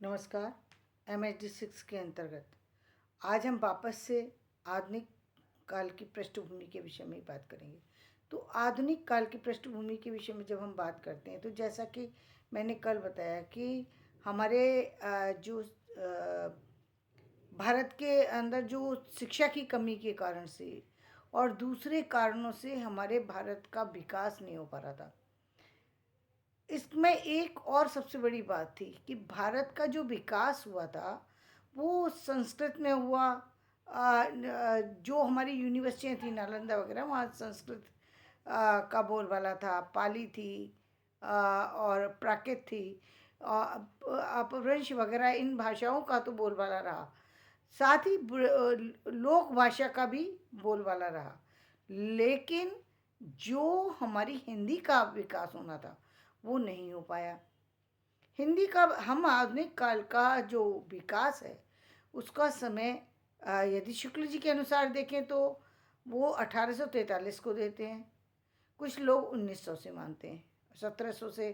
नमस्कार। MHD 6 के अंतर्गत आज हम वापस से आधुनिक काल की पृष्ठभूमि के विषय में बात करेंगे। तो आधुनिक काल की पृष्ठभूमि के विषय में जब हम बात करते हैं तो जैसा कि मैंने कल बताया कि हमारे जो भारत के अंदर जो शिक्षा की कमी के कारण से और दूसरे कारणों से हमारे भारत का विकास नहीं हो पा रहा था। इसमें एक और सबसे बड़ी बात थी कि भारत का जो विकास हुआ था वो संस्कृत में हुआ। जो हमारी यूनिवर्सिटियाँ थी नालंदा वगैरह, वहाँ संस्कृत का बोलबाला था, पाली थी और प्राकृत थी, अपभ्रंश वगैरह इन भाषाओं का तो बोलबाला रहा। साथ ही लोक भाषा का भी बोलबाला रहा। लेकिन जो हमारी हिंदी का विकास होना था वो नहीं हो पाया। हिंदी का हम आधुनिक काल का जो विकास है उसका समय यदि शुक्ल जी के अनुसार देखें तो वो 1843 को देते हैं। कुछ लोग 1900 से मानते हैं, 1700 से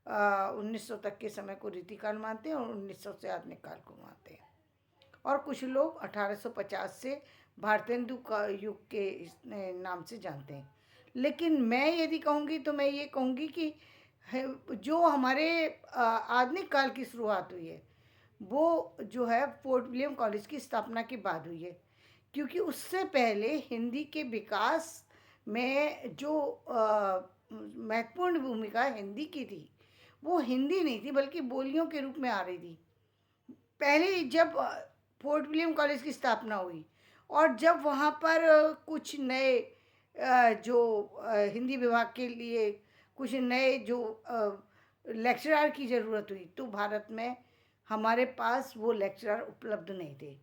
1900 तक के समय को रीतिकाल मानते हैं और 1900 से आधुनिक काल को मानते हैं। और कुछ लोग 1850 से भारतेंदु का युग के नाम से जानते हैं। लेकिन मैं यदि कहूँगी तो मैं ये कहूँगी कि जो हमारे आधुनिक काल की शुरुआत हुई है वो जो है फोर्ट विलियम कॉलेज की स्थापना के बाद हुई है। क्योंकि उससे पहले हिंदी के विकास में जो महत्वपूर्ण भूमिका हिंदी की थी वो हिंदी नहीं थी बल्कि बोलियों के रूप में आ रही थी। पहले जब फोर्ट विलियम कॉलेज की स्थापना हुई और जब वहाँ पर कुछ नए जो हिंदी विभाग के लिए कुछ नए जो लेक्चरर की ज़रूरत हुई तो भारत में हमारे पास वो लेक्चरर उपलब्ध नहीं थे।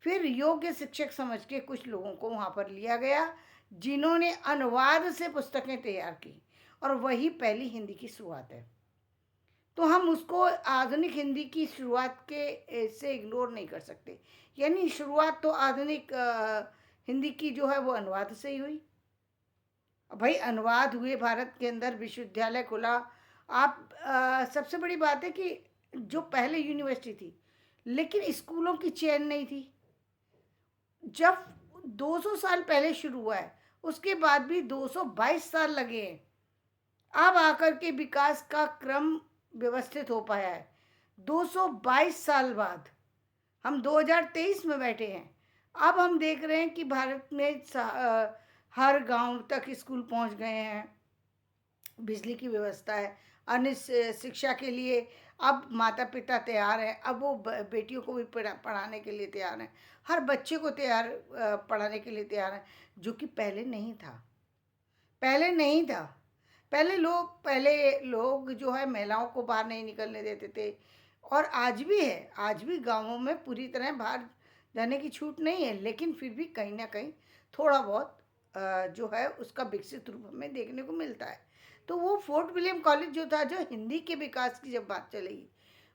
फिर योग्य शिक्षक समझ के कुछ लोगों को वहाँ पर लिया गया जिन्होंने अनुवाद से पुस्तकें तैयार की और वही पहली हिंदी की शुरुआत है। तो हम उसको आधुनिक हिंदी की शुरुआत के से इग्नोर नहीं कर सकते। यानी शुरुआत तो आधुनिक हिंदी की जो है वो अनुवाद से ही हुई। भाई अनुवाद हुए, भारत के अंदर विश्वविद्यालय खुला। आप सबसे बड़ी बात है कि जो पहले यूनिवर्सिटी थी लेकिन स्कूलों की चेन नहीं थी। जब 200 साल पहले शुरू हुआ है उसके बाद भी 222 साल लगे हैं। अब आकर के विकास का क्रम व्यवस्थित हो पाया है। 222 साल बाद हम 2023 में बैठे हैं। अब हम देख रहे हैं कि भारत में हर गांव तक स्कूल पहुंच गए हैं, बिजली की व्यवस्था है, अन्य शिक्षा के लिए अब माता पिता तैयार हैं। अब वो बेटियों को भी पढ़ाने के लिए तैयार हैं, हर बच्चे को तैयार पढ़ाने के लिए तैयार हैं, जो कि पहले नहीं था। पहले नहीं था। पहले लोग जो है महिलाओं को बाहर नहीं निकलने देते थे। और आज भी है, आज भी गांवों में पूरी तरह बाहर जाने की छूट नहीं है, लेकिन फिर भी कहीं ना कहीं थोड़ा बहुत जो है उसका विकसित रूप हमें देखने को मिलता है। तो वो फोर्ट विलियम कॉलेज जो था, जो हिंदी के विकास की जब बात चलेगी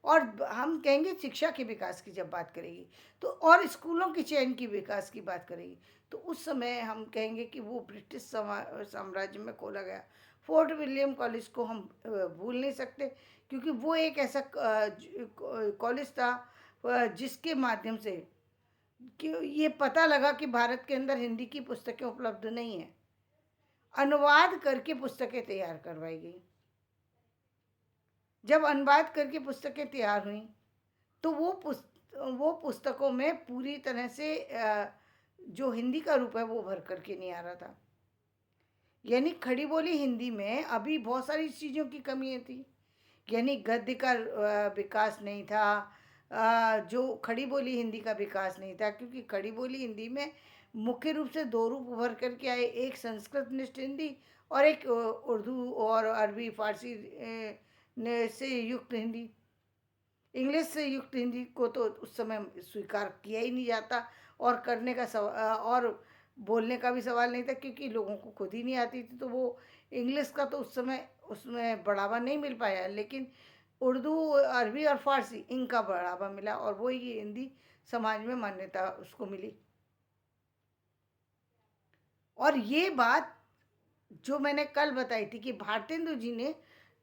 और हम कहेंगे शिक्षा के विकास की जब बात करेगी तो और स्कूलों की चयन की विकास की बात करेगी तो उस समय हम कहेंगे कि वो ब्रिटिश साम्राज्य में खोला गया फोर्ट विलियम कॉलेज को हम भूल नहीं सकते। क्योंकि वो एक ऐसा कॉलेज था जिसके माध्यम से कि ये पता लगा कि भारत के अंदर हिंदी की पुस्तकें उपलब्ध नहीं हैं, अनुवाद करके पुस्तकें तैयार करवाई गई। जब अनुवाद करके पुस्तकें तैयार हुई तो वो पुस्तकों में पूरी तरह से जो हिंदी का रूप है वो भर करके नहीं आ रहा था। यानी खड़ी बोली हिंदी में अभी बहुत सारी चीज़ों की कमियाँ थी। यानी गद्य का विकास नहीं था, जो खड़ी बोली हिंदी का विकास नहीं था। क्योंकि खड़ी बोली हिंदी में मुख्य रूप से दो रूप उभर करके आए, एक संस्कृतनिष्ठ हिंदी और एक उर्दू और अरबी फारसी से युक्त हिंदी। इंग्लिश से युक्त हिंदी को तो उस समय स्वीकार किया ही नहीं जाता और करने का और बोलने का भी सवाल नहीं था, क्योंकि लोगों को खुद ही नहीं आती थी। तो वो इंग्लिश का तो उस समय उसमें बढ़ावा नहीं मिल पाया, लेकिन उर्दू, अरबी और फारसी इनका बढ़ावा मिला और वही हिंदी समाज में मान्यता उसको मिली। और ये बात जो मैंने कल बताई थी कि भारतेंदु जी ने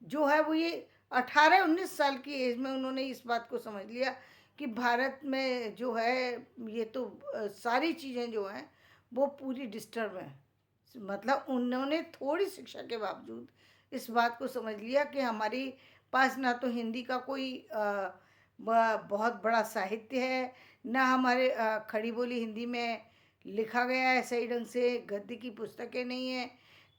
जो है वो ये 18-19 साल की एज में उन्होंने इस बात को समझ लिया कि भारत में जो है ये तो सारी चीज़ें जो हैं वो पूरी डिस्टर्ब हैं। मतलब उन्होंने थोड़ी शिक्षा के बावजूद इस बात को समझ लिया कि हमारी पास ना तो हिंदी का कोई बहुत बड़ा साहित्य है, ना हमारे खड़ी बोली हिंदी में लिखा गया है सही ढंग से, गद्य की पुस्तकें नहीं है,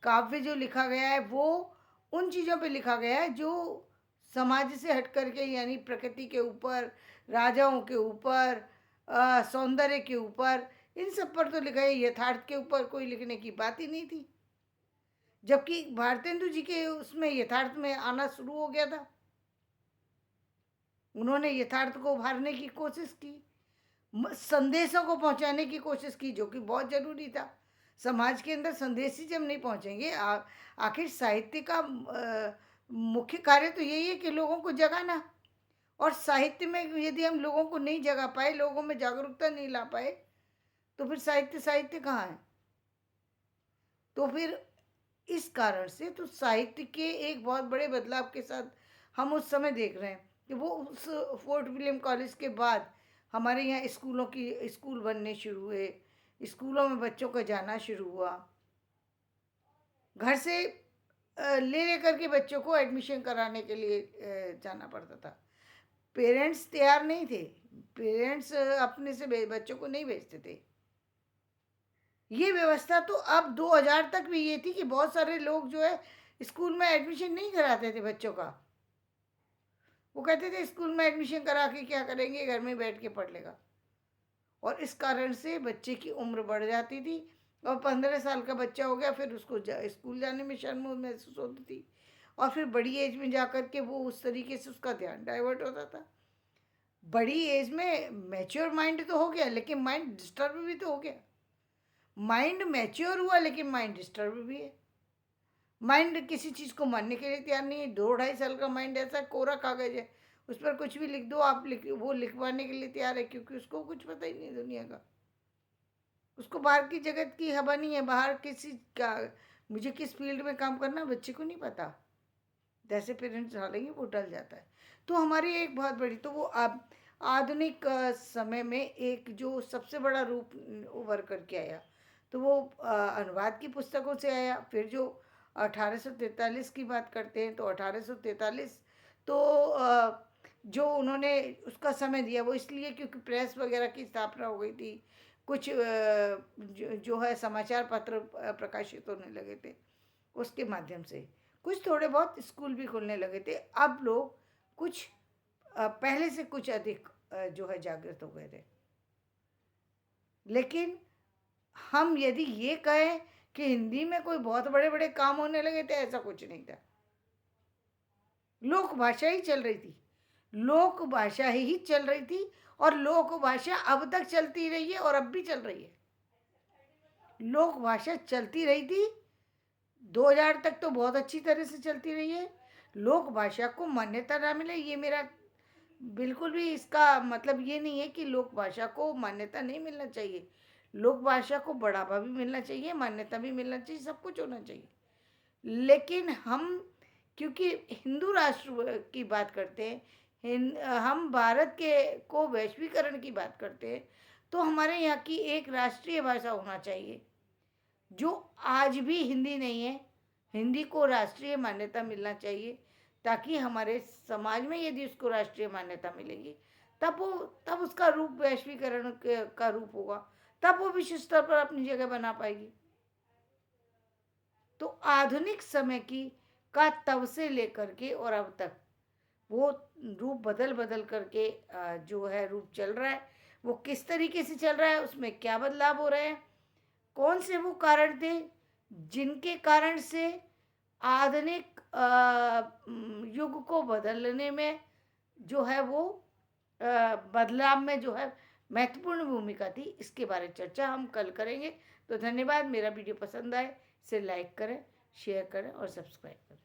काव्य जो लिखा गया है वो उन चीज़ों पे लिखा गया है जो समाज से हट करके, यानी प्रकृति के ऊपर, राजाओं के ऊपर, सौंदर्य के ऊपर, इन सब पर तो लिखा है। यथार्थ के ऊपर कोई लिखने की बात ही नहीं थी, जबकि भारतेंदु जी के उसमें यथार्थ में आना शुरू हो गया था। उन्होंने यथार्थ को उभारने की कोशिश की, संदेशों को पहुंचाने की कोशिश की, जो कि बहुत जरूरी था। समाज के अंदर संदेश ही जब नहीं पहुंचेंगे, आखिर साहित्य का मुख्य कार्य तो यही है कि लोगों को जगाना। और साहित्य में यदि हम लोगों को नहीं जगा पाए, लोगों में जागरूकता नहीं ला पाए, तो फिर साहित्य साहित्य कहाँ है? तो फिर इस कारण से तो साहित्य के एक बहुत बड़े बदलाव के साथ हम उस समय देख रहे हैं कि वो उस फोर्ट विलियम कॉलेज के बाद हमारे यहाँ स्कूल बनने शुरू हुए, स्कूलों में बच्चों का जाना शुरू हुआ। घर से ले लेकर के बच्चों को एडमिशन कराने के लिए जाना पड़ता था। पेरेंट्स तैयार नहीं थे, पेरेंट्स अपने से बच्चों को नहीं भेजते थे। ये व्यवस्था तो अब 2000 तक भी ये थी कि बहुत सारे लोग जो है स्कूल में एडमिशन नहीं कराते थे बच्चों का। वो कहते थे स्कूल में एडमिशन करा के क्या करेंगे, घर में बैठ के पढ़ लेगा। और इस कारण से बच्चे की उम्र बढ़ जाती थी, और 15 साल का बच्चा हो गया फिर उसको स्कूल जाने में शर्म महसूस होती थी, और फिर बड़ी एज में जा कर के वो उस तरीके से उसका ध्यान डाइवर्ट होता था। बड़ी एज में मैच्योर माइंड तो हो गया, लेकिन माइंड डिस्टर्ब भी तो हो गया। माइंड मैच्योर हुआ लेकिन माइंड डिस्टर्ब भी है। माइंड किसी चीज़ को मानने के लिए तैयार नहीं है। 2-2.5 साल का माइंड ऐसा कोरा कागज है, उस पर कुछ भी लिख दो आप, वो लिखवाने के लिए तैयार है, क्योंकि उसको कुछ पता ही नहीं दुनिया का। उसको बाहर की जगत की हवा नहीं है, बाहर किसी का मुझे किस फील्ड में काम करना बच्चे को नहीं पता। जैसे पेरेंट्स डालेंगे वो डल जाता है। तो हमारी एक बहुत बड़ी, तो वो अब आधुनिक समय में एक जो सबसे बड़ा रूप उभर करके आया, तो वो अनुवाद की पुस्तकों से आया। फिर जो 1843 की बात करते हैं, तो 1843 तो जो उन्होंने उसका समय दिया वो इसलिए क्योंकि प्रेस वगैरह की स्थापना हो गई थी। कुछ जो है समाचार पत्र प्रकाशित होने लगे थे उसके माध्यम से। कुछ थोड़े बहुत स्कूल भी खुलने लगे थे। अब लोग कुछ पहले से कुछ अधिक जो है जागृत हो गए थे। लेकिन हम यदि ये कहें कि हिंदी में कोई बहुत बड़े बड़े काम होने लगे थे, ऐसा कुछ नहीं था। लोक भाषा ही चल रही थी, लोक भाषा ही चल रही थी, और लोक भाषा अब तक चलती रही है और अब भी चल रही है। लोक भाषा चलती रही थी 2000 तक, तो बहुत अच्छी तरह से चलती रही है। लोक भाषा को मान्यता ना मिले, ये मेरा बिल्कुल भी इसका मतलब ये नहीं है कि लोक भाषा को मान्यता नहीं मिलना चाहिए। लोक भाषा को बढ़ावा भी मिलना चाहिए, मान्यता भी मिलना चाहिए, सब कुछ होना चाहिए। लेकिन हम क्योंकि हिंदू राष्ट्र की बात करते हैं, हम भारत के को वैश्वीकरण की बात करते हैं, तो हमारे यहाँ की एक राष्ट्रीय भाषा होना चाहिए, जो आज भी हिंदी नहीं है। हिंदी को राष्ट्रीय मान्यता मिलना चाहिए, ताकि हमारे समाज में यदि उसको राष्ट्रीय मान्यता मिलेगी, तब उसका रूप वैश्वीकरण का रूप होगा, तब वो विश्व स्तर पर अपनी जगह बना पाएगी। तो आधुनिक समय की का तब से लेकर के और अब तक वो रूप बदल बदल करके जो है रूप चल रहा है। वो किस तरीके से चल रहा है, उसमें क्या बदलाव हो रहे हैं, कौन से वो कारण थे जिनके कारण से आधुनिक युग को बदलने में जो है वो बदलाव में जो है महत्वपूर्ण भूमिका थी, इसके बारे में चर्चा हम कल करेंगे। तो धन्यवाद। मेरा वीडियो पसंद आए इसे लाइक करें, शेयर करें और सब्सक्राइब करें।